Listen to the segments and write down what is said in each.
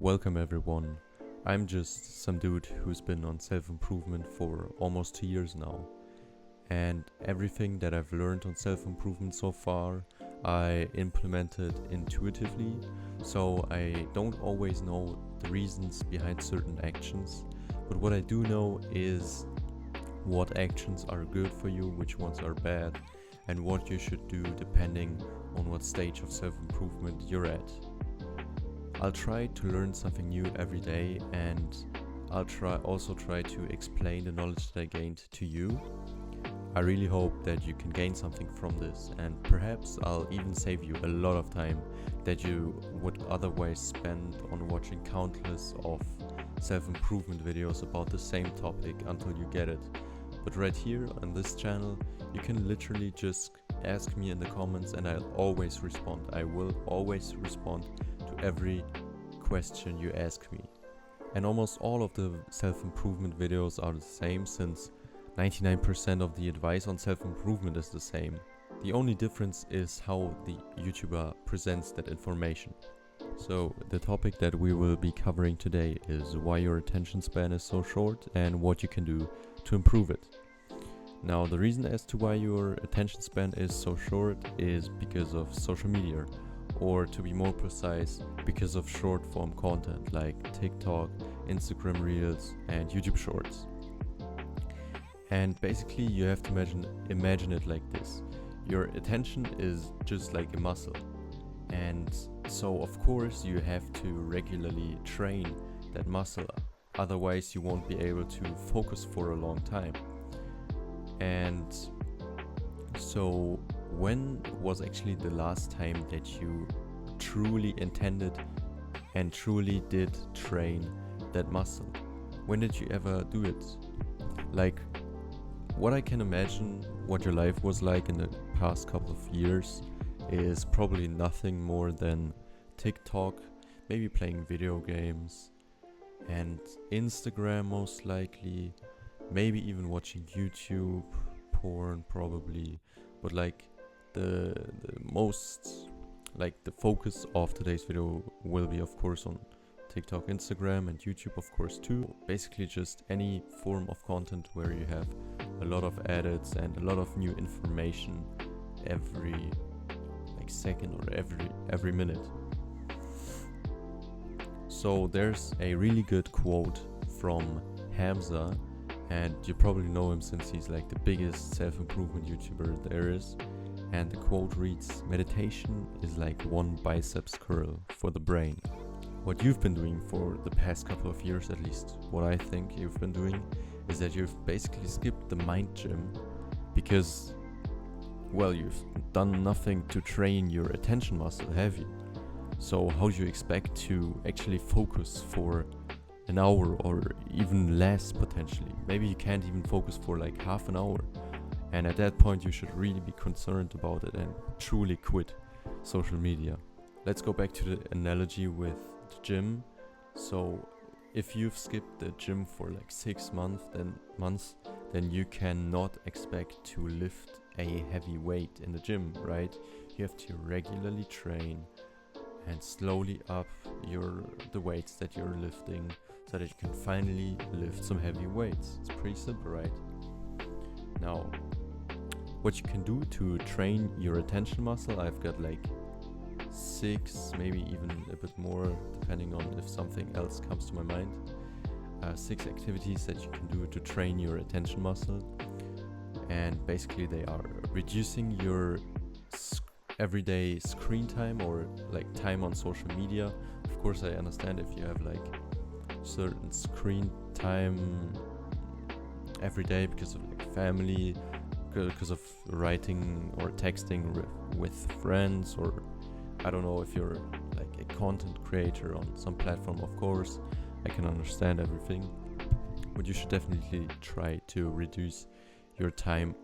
Welcome everyone. I'm just some dude who's been on self-improvement for almost 2 years now. And everything that I've learned on self-improvement so far, I implemented intuitively. So I don't always know the reasons behind certain actions. But what I do know is what actions are good for you, which ones are bad, and what you should do depending on what stage of self-improvement you're at. I'll try to learn something new every day, and I'll try to explain the knowledge that I gained to you. I really hope that you can gain something from this, and perhaps I'll even save you a lot of time that you would otherwise spend on watching countless of self-improvement videos about the same topic until you get it. But right here on this channel, you can literally just ask me in the comments and I'll always respond. I will always respond to every question you ask me. And almost all of the self-improvement videos are the same, since 99% of the advice on self-improvement is the same. The only difference is how the YouTuber presents that information. So the topic that we will be covering today is why your attention span is so short and what you can do to improve it. Now, the reason as to why your attention span is so short is because of social media, or to be more precise, because of short form content like TikTok, Instagram Reels and YouTube Shorts. And basically you have to imagine it like this. Your attention is just like a muscle, and so of course you have to regularly train that muscle, otherwise you won't be able to focus for a long time. And so when was actually the last time that you truly intended and truly did train that muscle? When did you ever do it? Like, what I can imagine what your life was like in the past couple of years is probably nothing more than TikTok, maybe playing video games, and Instagram most likely, maybe even watching YouTube, porn probably, but like the most, like the focus of today's video will be of course on TikTok, Instagram and YouTube of course too. Basically just any form of content where you have a lot of edits and a lot of new information every second or every minute. So there's a really good quote from Hamza, and you probably know him since he's like the biggest self-improvement YouTuber there is. And the quote reads, "Meditation is like one biceps curl for the brain." What you've been doing for the past couple of years, at least what I think you've been doing, is that you've basically skipped the mind gym because, well, you've done nothing to train your attention muscle, have you? So how do you expect to actually focus for an hour or even less potentially? Maybe you can't even focus for like half an hour. And at that point you should really be concerned about it and truly quit social media. Let's go back to the analogy with the gym. So if you've skipped the gym for like 6 months, then you cannot expect to lift a heavy weight in the gym, right? You have to regularly train and slowly up the weights that you're lifting so that you can finally lift some heavy weights. It's pretty simple, right? Now, what you can do to train your attention muscle, I've got like 6, maybe even a bit more depending on if something else comes to my mind. 6 activities that you can do to train your attention muscle, and basically they are reducing your everyday screen time or like time on social media. Of course I understand if you have like certain screen time every day because of like family, because of writing or texting with friends, or I don't know, if you're like a content creator on some platform. Of course I can understand everything, but you should definitely try to reduce your time,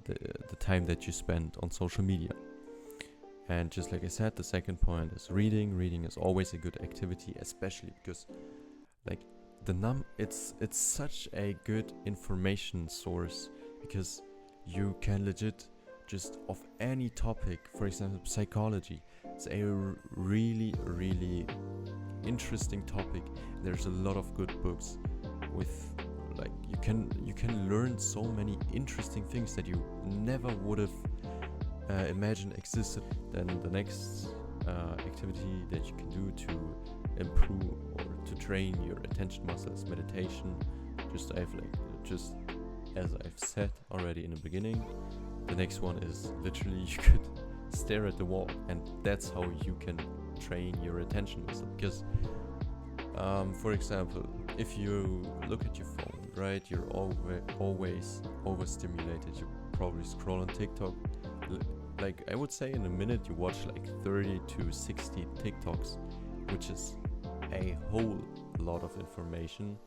the time that you spend on social media. And just like I said, the second point is reading. Reading is always a good activity, especially because like it's such a good information source, because you can legit just of any topic, for example psychology, it's a really interesting topic. There's a lot of good books with like you can learn so many interesting things that you never would have imagined existed. Then the next activity that you can do to improve or to train your attention muscles, meditation. Just as I've said already in the beginning, the next one is literally you could stare at the wall, and that's how you can train your attention muscle. Because for example, if you look at your phone, right, you're always overstimulated. You probably scroll on TikTok. Like I would say in a minute you watch like 30 to 60 TikToks, which is a whole lot of information.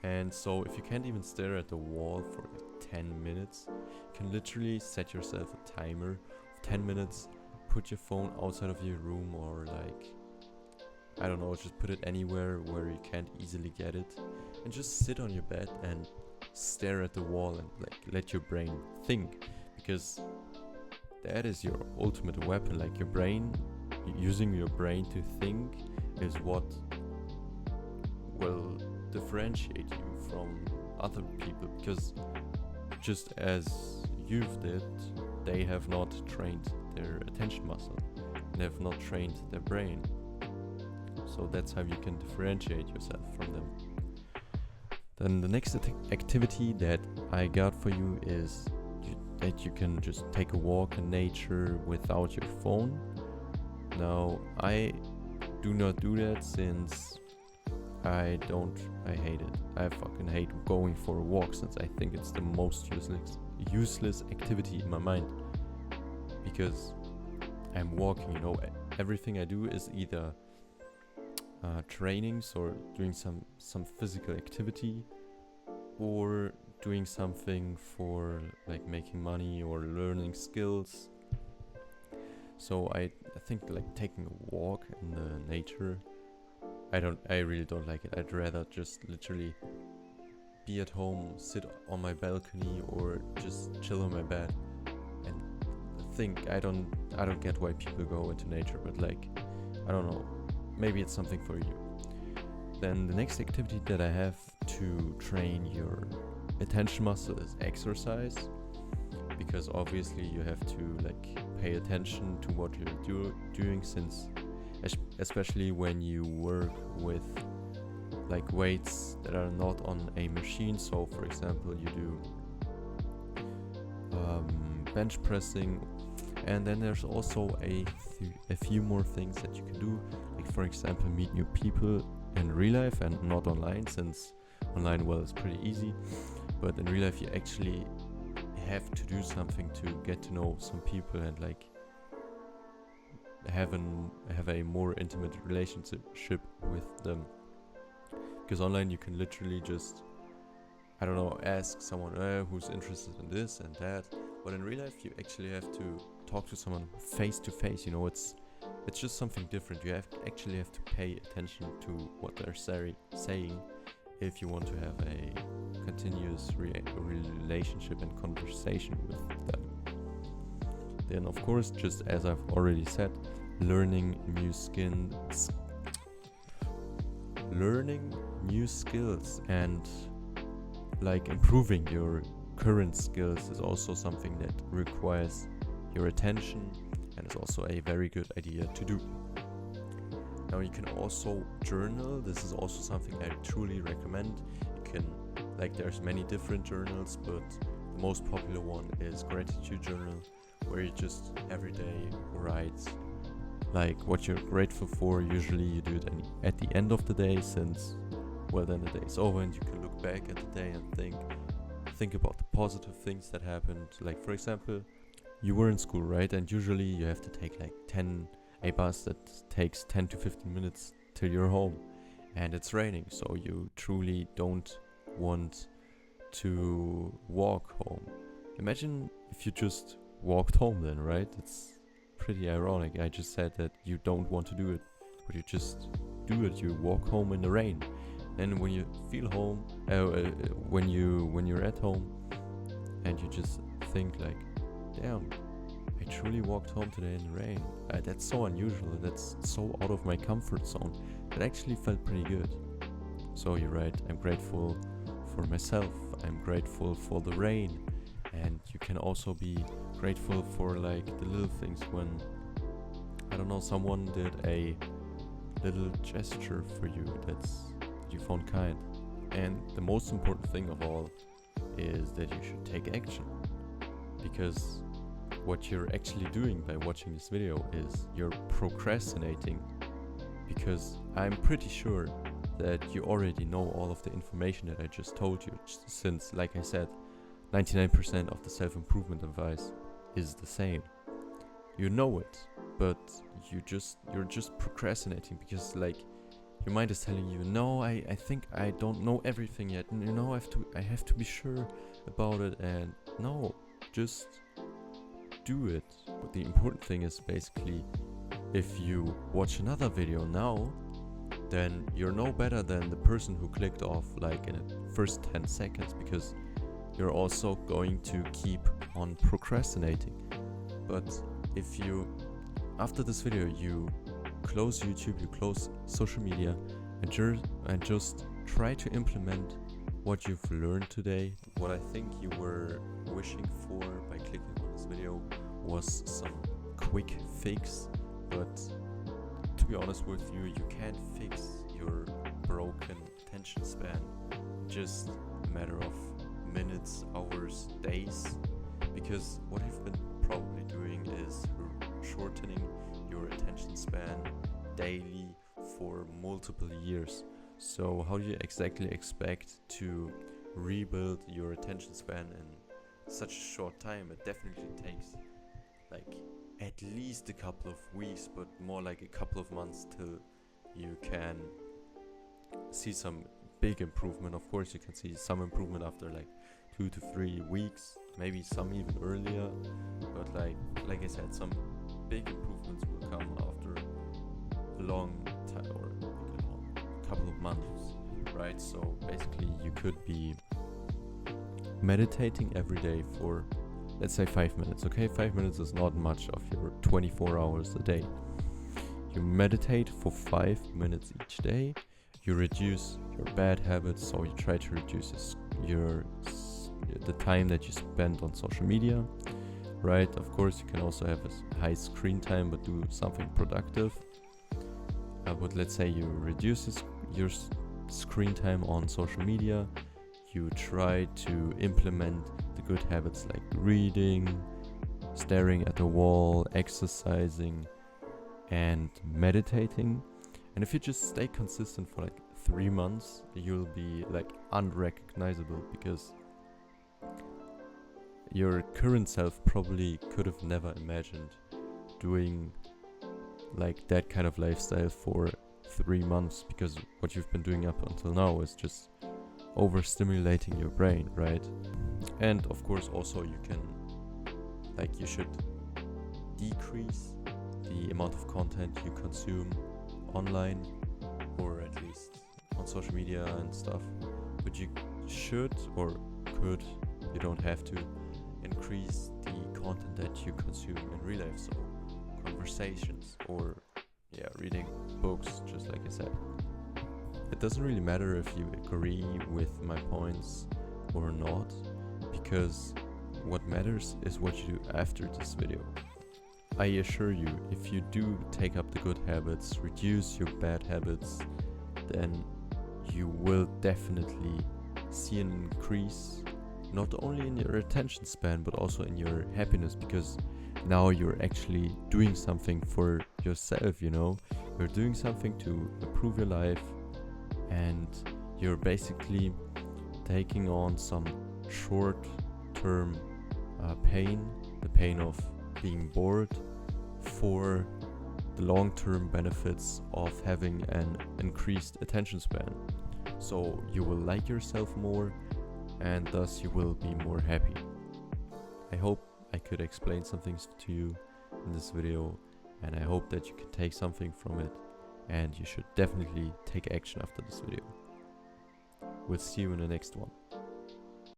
And so if you can't even stare at the wall for like 10 minutes, you can literally set yourself a timer of 10 minutes, put your phone outside of your room, or like, I don't know, just put it anywhere where you can't easily get it, and just sit on your bed and stare at the wall and like let your brain think. Because that is your ultimate weapon. Like your brain, using your brain to think is what will differentiate you from other people. Because just as you've did, they have not trained their attention muscle, they have not trained their brain. So that's how you can differentiate yourself from them. Then the next activity that I got for you is that you can just take a walk in nature without your phone. Now, I do not do that since I hate it. I fucking hate going for a walk, since I think it's the most useless activity in my mind. Because I'm walking, you know, everything I do is either trainings or doing some physical activity, or doing something for like making money or learning skills. So I think like taking a walk in the nature, I really don't like it. I'd rather just literally be at home, sit on my balcony, or just chill on my bed and think. I don't get why people go into nature, but like, I don't know, maybe it's something for you. Then the next activity that I have to train your attention muscle is exercise, because obviously you have to like pay attention to what you're doing, since especially when you work with like weights that are not on a machine. So for example, you do bench pressing, and then there's also a few more things that you can do, like for example meet new people in real life and not online, since online, well, it's pretty easy, but in real life you actually have to do something to get to know some people and like have a more intimate relationship with them. Because online you can literally just, I don't know, ask someone who's interested in this and that, but in real life you actually have to talk to someone face to face. You know, it's just something different. You actually have to pay attention to what they're saying if you want to have a continuous relationship and conversation with them. Then of course, just as I've already said, learning new skills and like improving your current skills is also something that requires your attention, and is also a very good idea to do. Now you can also journal. This is also something I truly recommend. You can, like, there's many different journals, but the most popular one is gratitude journal, where you just every day write like what you're grateful for. Usually you do it at the end of the day, since, well, then the day is over and you can look back at the day and think about the positive things that happened. Like for example, you were in school, right? And usually you have to take like a bus that takes 10 to 15 minutes till you're home, and it's raining, so you truly don't want to walk home. Imagine if you just walked home then, right? It's pretty ironic. I just said that you don't want to do it, but you just do it. You walk home in the rain, and when you feel home, when you're at home, and you just think like, damn, I truly walked home today in the rain. That's so unusual. That's so out of my comfort zone. it actually felt pretty good. So you write, I'm grateful for myself, I'm grateful for the rain, and you can also be grateful for like the little things when, I don't know, someone did a little gesture for you that you found kind. And the most important thing of all is that you should take action, because what you're actually doing by watching this video is you're procrastinating, because I'm pretty sure that you already know all of the information that I just told you, since, like I said, 99% of the self-improvement advice is the same. You know it, but you're just procrastinating because like your mind is telling you, no, I think I don't know everything yet. You know, I have to be sure about it, and no, just do it. But the important thing is basically, if you watch another video now, then you're no better than the person who clicked off like in the first 10 seconds, because you're also going to keep on procrastinating. But if you, after this video, you close YouTube, you close social media, and just try to implement what you've learned today. What I think you were wishing for by clicking on this video was some quick fix, but to be honest with you, you can't fix your broken attention span just a matter of minutes, hours, days, because what you've been probably doing is shortening your attention span daily for multiple years. So how do you exactly expect to rebuild your attention span in such a short time? It definitely takes like at least a couple of weeks, but more like a couple of months till you can see some big improvement. Of course, you can see some improvement after like 2 to 3 weeks, maybe some even earlier, but like I said, some big improvements will come after a long time, or a couple of months, right? So basically you could be meditating every day for, let's say, 5 minutes. Okay, 5 minutes is not much of your 24 hours a day. You meditate for 5 minutes each day. You reduce your bad habits, so you try to reduce the time that you spend on social media, right? Of course, you can also have a high screen time, but do something productive. But let's say you reduce your screen time on social media. You try to implement the good habits like reading, staring at the wall, exercising, and meditating. And if you just stay consistent for like 3 months, you'll be like unrecognizable, because your current self probably could have never imagined doing like that kind of lifestyle for 3 months, because what you've been doing up until now is just overstimulating your brain, right? And of course also you should decrease the amount of content you consume online, or at least on social media and stuff. But you should, or could, you don't have to, increase the content that you consume in real life, so conversations or reading books, just like I said. It doesn't really matter if you agree with my points or not, because what matters is what you do after this video. I assure you, if you do take up the good habits, reduce your bad habits, then you will definitely see an increase, not only in your attention span, but also in your happiness, because now you're actually doing something for yourself, you know? You're doing something to improve your life, and you're basically taking on some short-term pain, the pain of being bored, for the long-term benefits of having an increased attention span. So you will like yourself more, and thus you will be more happy. I hope I could explain some things to you in this video, and I hope that you can take something from it, and you should definitely take action after this video. We'll see you in the next one.